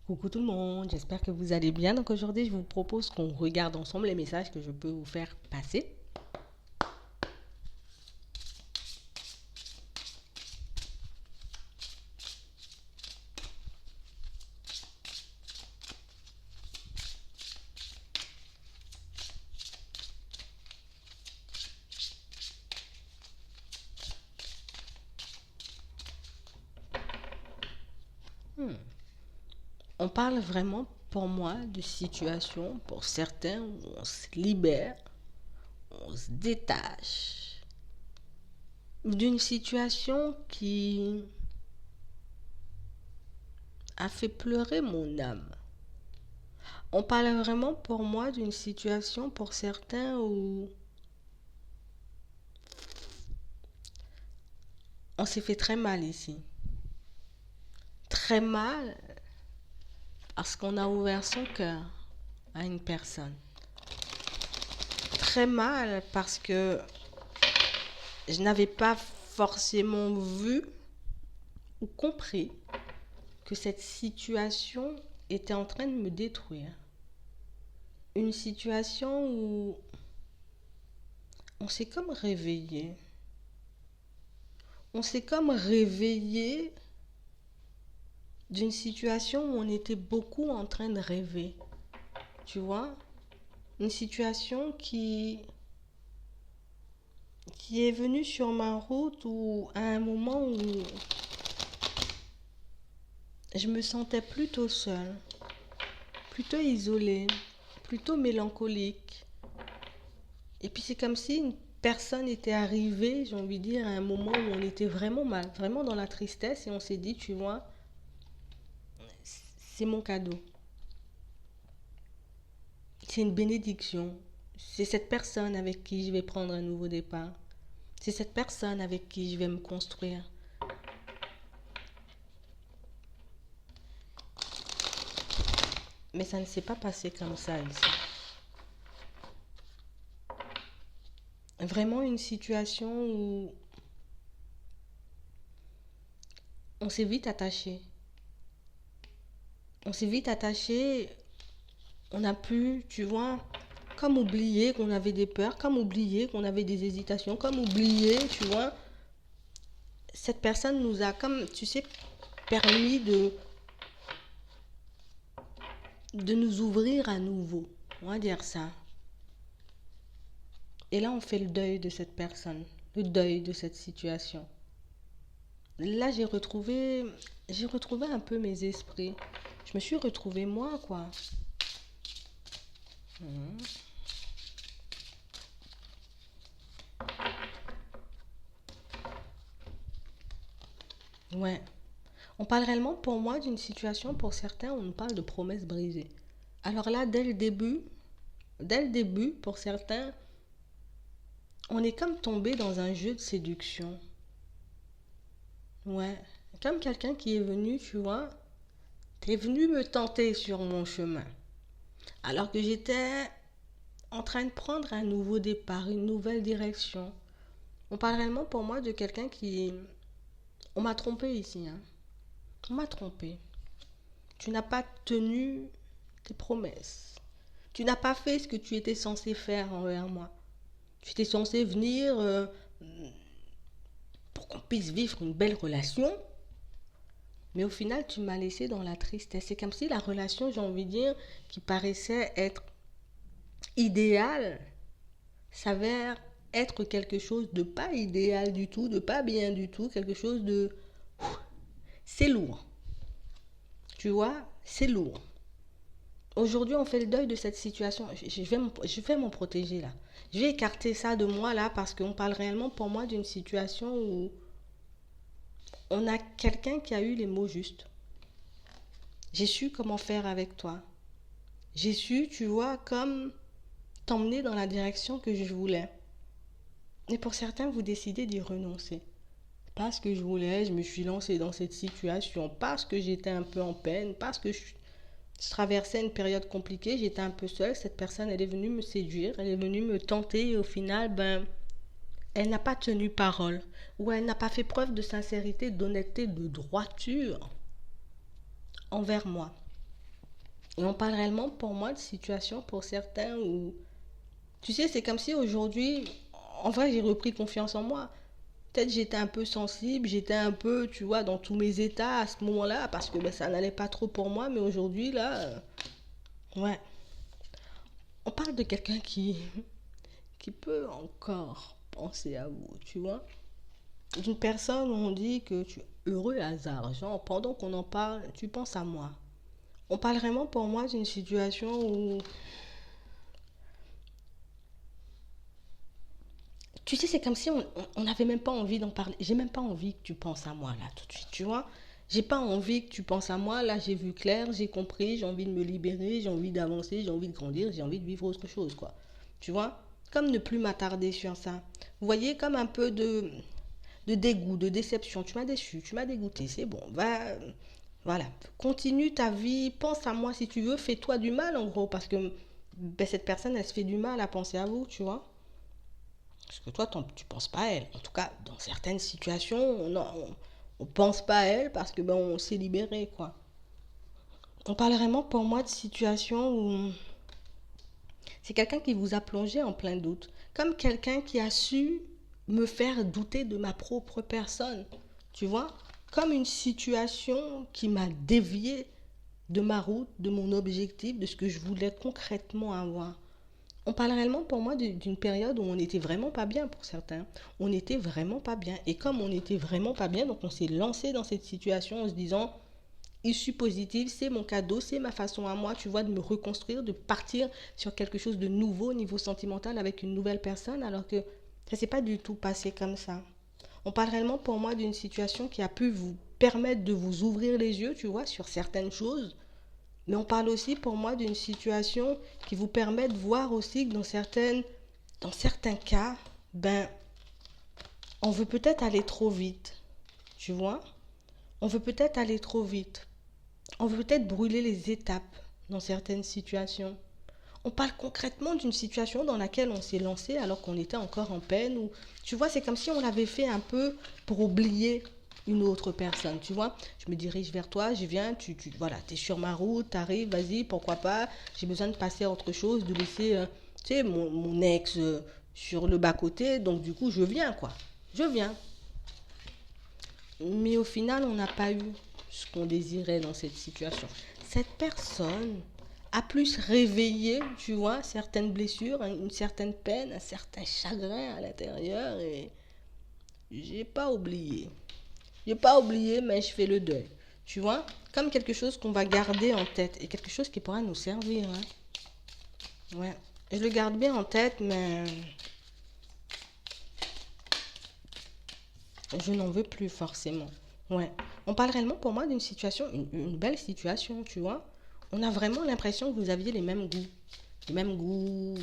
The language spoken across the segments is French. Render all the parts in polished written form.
Coucou tout le monde, j'espère que vous allez bien. Donc aujourd'hui, je vous propose qu'on regarde ensemble les messages que je peux vous faire passer. On parle vraiment pour moi de situations, pour certains, où on se libère, on se détache d'une situation qui a fait pleurer mon âme. On parle vraiment pour moi d'une situation pour certains où on s'est fait très mal ici. Très mal parce qu'on a ouvert son cœur à une personne. Très mal parce que je n'avais pas forcément vu ou compris que cette situation était en train de me détruire. Une situation où on s'est comme réveillé. On s'est comme réveillé d'une situation où on était beaucoup en train de rêver. Tu vois? Une situation qui est venue sur ma route où à un moment où je me sentais plutôt seule, plutôt isolée, plutôt mélancolique. Et puis c'est comme si une personne était arrivée, j'ai envie de dire, à un moment où on était vraiment mal, vraiment dans la tristesse et on s'est dit, tu vois, c'est mon cadeau. C'est une bénédiction. C'est cette personne avec qui je vais prendre un nouveau départ. C'est cette personne avec qui je vais me construire. Mais ça ne s'est pas passé comme ça ici. Vraiment une situation où on s'est vite attaché. On s'est vite attaché, on a pu, tu vois, comme oublier qu'on avait des peurs, comme oublier qu'on avait des hésitations, comme oublier, tu vois, cette personne nous a comme, tu sais, permis de nous ouvrir à nouveau. On va dire ça. Et là, on fait le deuil de cette personne, le deuil de cette situation. Là, j'ai retrouvé un peu mes esprits. Je me suis retrouvée moi, quoi. Ouais. On parle réellement pour moi d'une situation, pour certains, on parle de promesses brisées. Alors là, dès le début, pour certains, on est comme tombé dans un jeu de séduction. Ouais. Comme quelqu'un qui est venu, tu vois, t'es venu me tenter sur mon chemin. Alors que j'étais en train de prendre un nouveau départ, une nouvelle direction. On parle réellement pour moi de quelqu'un qui... On m'a trompé ici, hein. On m'a trompé. Tu n'as pas tenu tes promesses. Tu n'as pas fait ce que tu étais censé faire envers moi. Tu étais censé venir pour qu'on puisse vivre une belle relation. Mais au final, tu m'as laissé dans la tristesse. C'est comme si la relation, j'ai envie de dire, qui paraissait être idéale, s'avère être quelque chose de pas idéal du tout, de pas bien du tout, quelque chose de... C'est lourd. Tu vois, c'est lourd. Aujourd'hui, on fait le deuil de cette situation. Je vais m'en protéger là. Je vais écarter ça de moi là parce qu'on parle réellement pour moi d'une situation où on a quelqu'un qui a eu les mots justes. J'ai su comment faire avec toi. J'ai su, tu vois, comme t'emmener dans la direction que je voulais. Et pour certains, vous décidez d'y renoncer. Parce que je voulais, je me suis lancée dans cette situation, parce que j'étais un peu en peine, parce que je traversais une période compliquée, j'étais un peu seule. Cette personne, elle est venue me séduire, elle est venue me tenter et au final, ben, elle n'a pas tenu parole. Ou elle n'a pas fait preuve de sincérité, d'honnêteté, de droiture envers moi. Et on parle réellement pour moi de situations pour certains où, tu sais, c'est comme si aujourd'hui, en vrai, j'ai repris confiance en moi. Peut-être j'étais un peu sensible, j'étais un peu, tu vois, dans tous mes états à ce moment-là, parce que ben, ça n'allait pas trop pour moi, mais aujourd'hui, là, ouais. On parle de quelqu'un qui peut encore penser à vous, tu vois. D'une personne où on dit que tu es heureux hasard, genre pendant qu'on en parle, tu penses à moi. On parle vraiment pour moi d'une situation où, tu sais, c'est comme si on n'avait même pas envie d'en parler. J'ai même pas envie que tu penses à moi là tout de suite, tu vois. J'ai pas envie que tu penses à moi. Là, j'ai vu clair, j'ai compris, j'ai envie de me libérer, j'ai envie d'avancer, j'ai envie de grandir, j'ai envie de vivre autre chose, quoi. Tu vois. Comme ne plus m'attarder sur ça. Vous voyez, comme un peu de dégoût, de déception. Tu m'as déçu, tu m'as dégoûté, c'est bon. Va, voilà. Continue ta vie, pense à moi si tu veux, fais-toi du mal en gros, parce que ben, cette personne, elle se fait du mal à penser à vous, tu vois. Parce que toi, tu penses pas à elle. En tout cas, dans certaines situations, on pense pas à elle parce que ben, on s'est libéré, quoi. On parle vraiment pour moi de situations où c'est quelqu'un qui vous a plongé en plein doute. Comme quelqu'un qui a su me faire douter de ma propre personne. Tu vois. Comme une situation qui m'a dévié de ma route, de mon objectif, de ce que je voulais concrètement avoir. On parle réellement pour moi d'une période où on n'était vraiment pas bien pour certains. On n'était vraiment pas bien. Et comme on n'était vraiment pas bien, donc on s'est lancé dans cette situation en se disant, issue positive, c'est mon cadeau, c'est ma façon à moi, tu vois, de me reconstruire, de partir sur quelque chose de nouveau au niveau sentimental avec une nouvelle personne, alors que ça s'est pas du tout passé comme ça. On parle réellement pour moi d'une situation qui a pu vous permettre de vous ouvrir les yeux, tu vois, sur certaines choses. Mais on parle aussi pour moi d'une situation qui vous permet de voir aussi que dans certains cas, ben, on veut peut-être aller trop vite. Tu vois. On veut peut-être aller trop vite. On veut peut-être brûler les étapes dans certaines situations. On parle concrètement d'une situation dans laquelle on s'est lancé alors qu'on était encore en peine. Ou, tu vois, c'est comme si on l'avait fait un peu pour oublier une autre personne, tu vois. Je me dirige vers toi, je viens, voilà, tu es sur ma route, tu arrives, vas-y, pourquoi pas. J'ai besoin de passer à autre chose, de laisser, tu sais, mon ex sur le bas-côté. Donc, du coup, je viens, quoi. Je viens. Mais au final, on n'a pas eu ce qu'on désirait dans cette situation. Cette personne a plus réveillé, tu vois, certaines blessures, une certaine peine, un certain chagrin à l'intérieur et j'ai pas oublié. J'ai pas oublié, mais je fais le deuil. Tu vois, comme quelque chose qu'on va garder en tête et quelque chose qui pourra nous servir. Hein. Ouais, je le garde bien en tête, mais je n'en veux plus forcément. Ouais. On parle réellement pour moi d'une situation, une belle situation, tu vois. On a vraiment l'impression que vous aviez les mêmes goûts. Les mêmes goûts,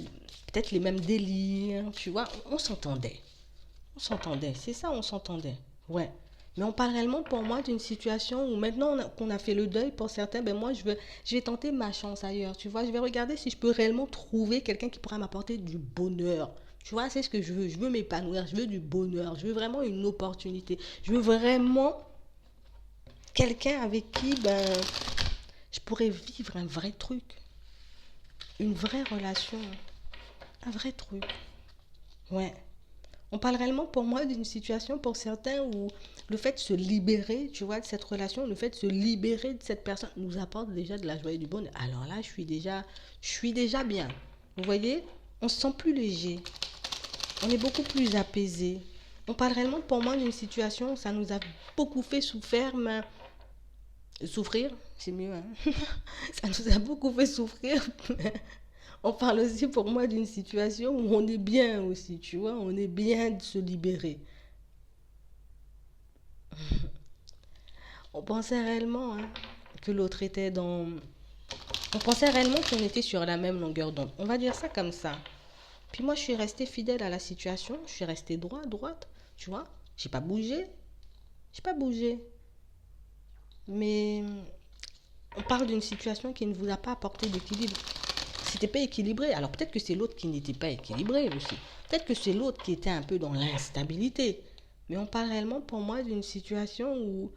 peut-être les mêmes délires, tu vois. On s'entendait. On s'entendait. C'est ça, on s'entendait. Ouais. Mais on parle réellement pour moi d'une situation où maintenant qu'on a fait le deuil pour certains, ben moi je vais tenter ma chance ailleurs, tu vois. Je vais regarder si je peux réellement trouver quelqu'un qui pourra m'apporter du bonheur. Tu vois, c'est ce que je veux. Je veux m'épanouir, je veux du bonheur, je veux vraiment une opportunité. Je veux vraiment quelqu'un avec qui ben, je pourrais vivre un vrai truc, une vraie relation, un vrai truc. Ouais. On parle réellement pour moi d'une situation pour certains où le fait de se libérer, tu vois, de cette relation, le fait de se libérer de cette personne nous apporte déjà de la joie et du bonheur. Alors là, je suis déjà bien. Vous voyez, on se sent plus léger, on est beaucoup plus apaisé. On parle réellement pour moi d'une situation où ça nous a beaucoup fait souffrir, mais souffrir, c'est mieux, hein. Ça nous a beaucoup fait souffrir. On parle aussi pour moi d'une situation où on est bien aussi, tu vois, on est bien de se libérer. On pensait réellement hein, que l'autre était dans... On pensait réellement qu'on était sur la même longueur d'onde. On va dire ça comme ça. Puis moi, je suis restée fidèle à la situation. Je suis restée droite, tu vois. J'ai pas bougé. J'ai pas bougé. Mais on parle d'une situation qui ne vous a pas apporté d'équilibre. C'était pas équilibré. Alors peut-être que c'est l'autre qui n'était pas équilibré aussi. Peut-être que c'est l'autre qui était un peu dans l'instabilité. Mais on parle réellement pour moi d'une situation où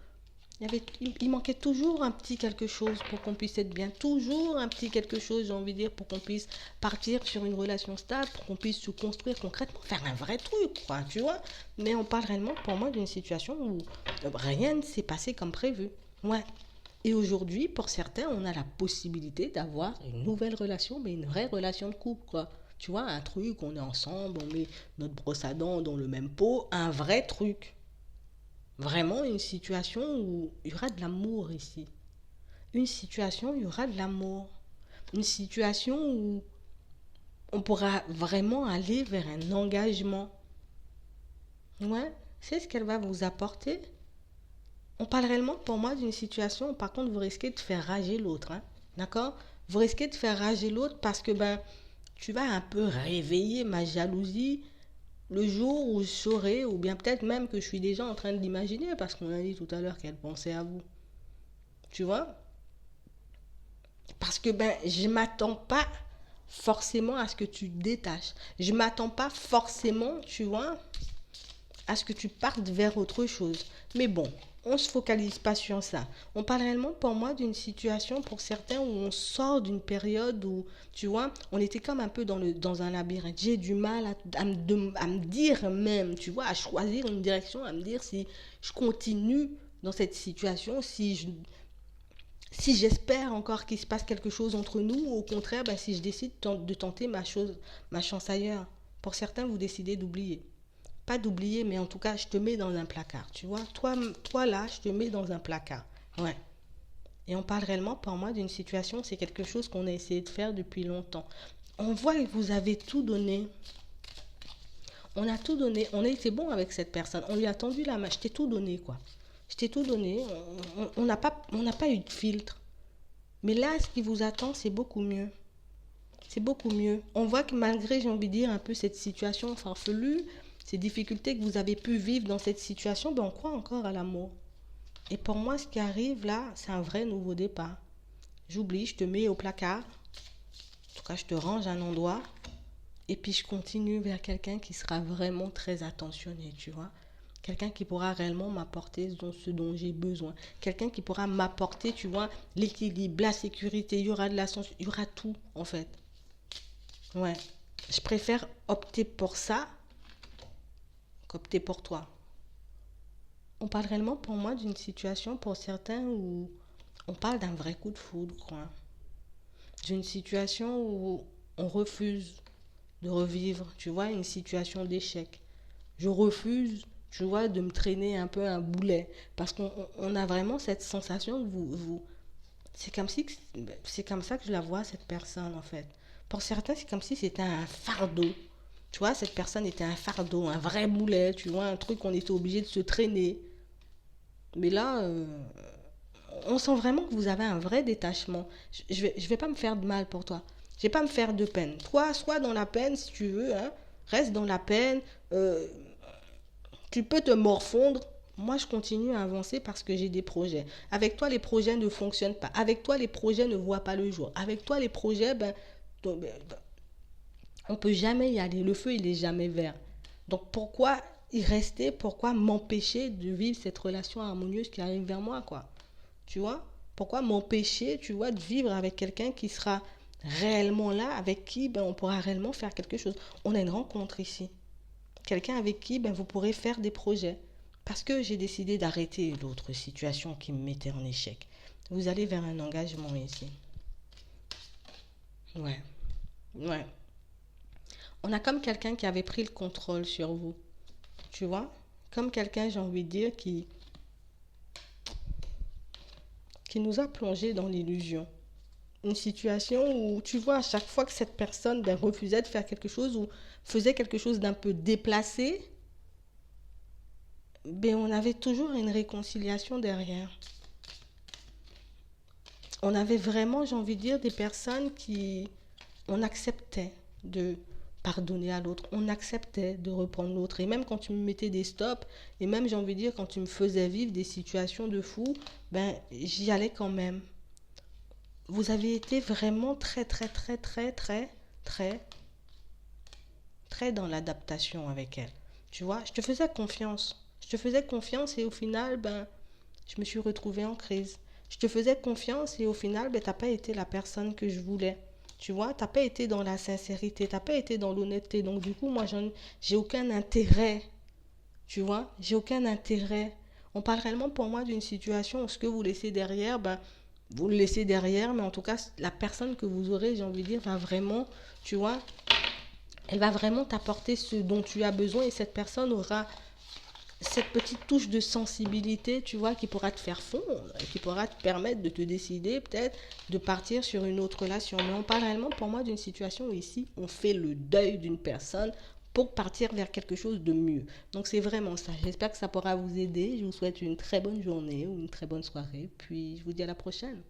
Il manquait toujours un petit quelque chose pour qu'on puisse être bien. Toujours un petit quelque chose, j'ai envie de dire, pour qu'on puisse partir sur une relation stable, pour qu'on puisse se construire concrètement, faire un vrai truc, quoi, tu vois. Mais on parle réellement, pour moi, d'une situation où rien ne s'est passé comme prévu. Ouais. Et aujourd'hui, pour certains, on a la possibilité d'avoir une nouvelle relation, mais une vraie relation de couple, quoi. Tu vois, un truc, on est ensemble, on met notre brosse à dents dans le même pot, un vrai truc. Vraiment une situation où il y aura de l'amour ici. Une situation où il y aura de l'amour. Une situation où on pourra vraiment aller vers un engagement. Ouais, c'est ce qu'elle va vous apporter. On parle réellement pour moi d'une situation où par contre vous risquez de faire rager l'autre. Hein. D'accord. Vous risquez de faire rager l'autre parce que tu vas un peu réveiller ma jalousie le jour où je saurai, ou bien peut-être même que je suis déjà en train de l'imaginer parce qu'on a dit tout à l'heure qu'elle pensait à vous. Tu vois. Parce que je m'attends pas forcément à ce que tu te détaches. Je m'attends pas forcément, tu vois, à ce que tu partes vers autre chose. Mais bon, on se focalise pas sur ça. On parle réellement pour moi d'une situation pour certains où on sort d'une période où, tu vois, on était comme un peu dans un labyrinthe. J'ai du mal à me dire même, tu vois, à choisir une direction, à me dire si je continue dans cette situation, si j'espère encore qu'il se passe quelque chose entre nous, ou au contraire, si je décide de tenter ma chance ailleurs. Pour certains, vous décidez d'oublier. Pas d'oublier, mais en tout cas, je te mets dans un placard. Tu vois, toi là, je te mets dans un placard. Ouais. Et on parle réellement, pour moi, d'une situation, c'est quelque chose qu'on a essayé de faire depuis longtemps. On voit que vous avez tout donné. On a tout donné. On a été bon avec cette personne. On lui a tendu la main. Je t'ai tout donné, quoi. Je t'ai tout donné. On n'a pas eu de filtre. Mais là, ce qui vous attend, c'est beaucoup mieux. C'est beaucoup mieux. On voit que malgré, j'ai envie de dire, un peu cette situation farfelue, ces difficultés que vous avez pu vivre dans cette situation, on croit encore à l'amour. Et pour moi, ce qui arrive là, c'est un vrai nouveau départ. J'oublie, je te mets au placard. En tout cas, je te range à un endroit. Et puis, je continue vers quelqu'un qui sera vraiment très attentionné, tu vois. Quelqu'un qui pourra réellement m'apporter ce dont j'ai besoin. Quelqu'un qui pourra m'apporter, tu vois, l'équilibre, la sécurité. Il y aura de la sens, il y aura tout, en fait. Ouais. Je préfère opter pour ça qu'opter pour toi. On parle réellement pour moi d'une situation pour certains où on parle d'un vrai coup de foudre, quoi. D'une situation où on refuse de revivre, tu vois, une situation d'échec. Je refuse, tu vois, de me traîner un peu un boulet. Parce qu'on a vraiment cette sensation que c'est comme ça que je la vois, cette personne, en fait. Pour certains, c'est comme si c'était un fardeau. Tu vois, cette personne était un fardeau, un vrai boulet, tu vois, un truc qu'on était obligé de se traîner. Mais là, on sent vraiment que vous avez un vrai détachement. Je vais pas me faire de mal pour toi. Je vais pas me faire de peine. Toi, sois dans la peine si tu veux, hein. Reste dans la peine. Tu peux te morfondre. Moi, je continue à avancer parce que j'ai des projets. Avec toi, les projets ne fonctionnent pas. Avec toi, les projets ne voient pas le jour. Avec toi, les projets, on peut jamais y aller. Le feu, il est jamais vert. Donc, pourquoi y rester? Pourquoi m'empêcher de vivre cette relation harmonieuse qui arrive vers moi, quoi? Tu vois? Pourquoi m'empêcher, tu vois, de vivre avec quelqu'un qui sera réellement là, avec qui on pourra réellement faire quelque chose. On a une rencontre ici. Quelqu'un avec qui vous pourrez faire des projets. Parce que j'ai décidé d'arrêter l'autre situation qui me mettait en échec. Vous allez vers un engagement ici. Ouais. Ouais. On a comme quelqu'un qui avait pris le contrôle sur vous. Tu vois? Comme quelqu'un, j'ai envie de dire, qui nous a plongé dans l'illusion. Une situation où tu vois à chaque fois que cette personne refusait de faire quelque chose ou faisait quelque chose d'un peu déplacé, on avait toujours une réconciliation derrière. On avait vraiment, j'ai envie de dire, des personnes qui, on acceptait de pardonner à l'autre, on acceptait de reprendre l'autre. Et même quand tu me mettais des stops, et même j'ai envie de dire quand tu me faisais vivre des situations de fou, j'y allais quand même. Vous avez été vraiment très, très, très, très, très, très, très dans l'adaptation avec elle. Tu vois, je te faisais confiance. Je te faisais confiance et au final, Je me suis retrouvée en crise. Je te faisais confiance et au final, ben, tu n'as pas été la personne que je voulais. Tu vois, tu n'as pas été dans la sincérité, tu n'as pas été dans l'honnêteté. Donc du coup, moi, j'ai aucun intérêt. Tu vois, j'ai aucun intérêt. On parle réellement pour moi d'une situation où ce que vous laissez derrière, ben, vous le laissez derrière, mais en tout cas, la personne que vous aurez, j'ai envie de dire, va vraiment, tu vois, elle va vraiment t'apporter ce dont tu as besoin et cette personne aura cette petite touche de sensibilité, tu vois, qui pourra te faire fondre, qui pourra te permettre de te décider peut-être de partir sur une autre relation. Mais on parle réellement pour moi d'une situation où ici, on fait le deuil d'une personne pour partir vers quelque chose de mieux. Donc c'est vraiment ça. J'espère que ça pourra vous aider. Je vous souhaite une très bonne journée ou une très bonne soirée. Puis je vous dis à la prochaine.